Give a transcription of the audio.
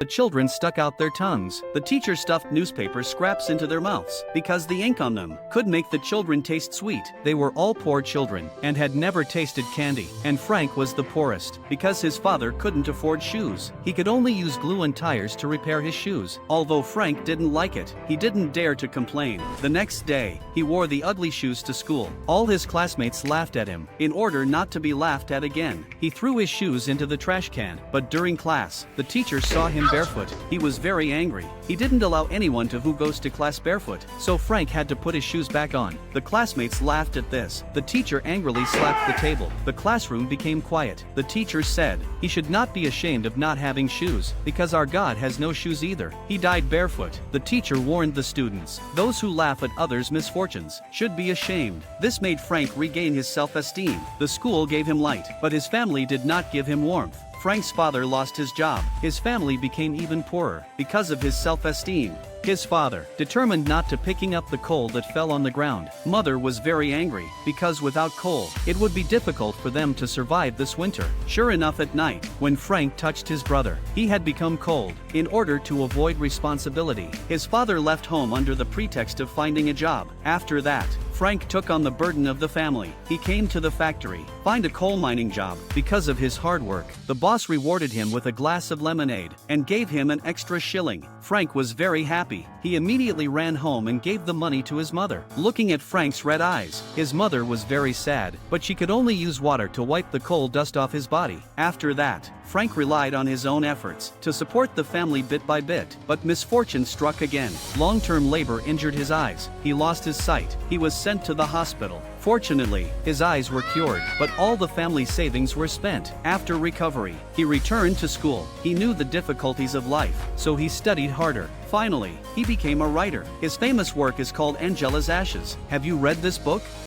The children stuck out their tongues. The teacher stuffed newspaper scraps into their mouths because the ink on them could make the children taste sweet. They were all poor children and had never tasted candy. And Frank was the poorest because his father couldn't afford shoes. He could only use glue and tires to repair his shoes. Although Frank didn't like it, he didn't dare to complain. The next day, he wore the ugly shoes to school. All his classmates laughed at him. In order not to be laughed at again, he threw his shoes into the trash can. But during class, the teacher saw him barefoot. He was very angry. He didn't allow anyone who goes to class barefoot, so Frank had to put his shoes back on. The classmates laughed at this. The teacher angrily slapped the table. The classroom became quiet. The teacher said, "He should not be ashamed of not having shoes, because our God has no shoes either. He died barefoot." The teacher warned the students, "Those who laugh at others' misfortunes should be ashamed." This made Frank regain his self-esteem. The school gave him light, but his family did not give him warmth. Frank's father lost his job. His family became even poorer because of his self-esteem. His father, determined not to picking up the coal that fell on the ground. Mother was very angry, because without coal, it would be difficult for them to survive this winter. Sure enough, at night, when Frank touched his brother, he had become cold. In order to avoid responsibility, his father left home under the pretext of finding a job. After that, Frank took on the burden of the family. He came to the factory, find a coal mining job. Because of his hard work, the boss rewarded him with a glass of lemonade and gave him an extra shilling. Frank was very happy. He immediately ran home and gave the money to his mother. Looking at Frank's red eyes, his mother was very sad, but she could only use water to wipe the coal dust off his body. After that, Frank relied on his own efforts to support the family bit by bit. But misfortune struck again. Long-term labor injured his eyes. He lost his sight. He was sent to the hospital. Fortunately, his eyes were cured, but all the family savings were spent. After recovery, he returned to school. He knew the difficulties of life, so he studied harder. Finally, he became a writer. His famous work is called Angela's Ashes. Have you read this book?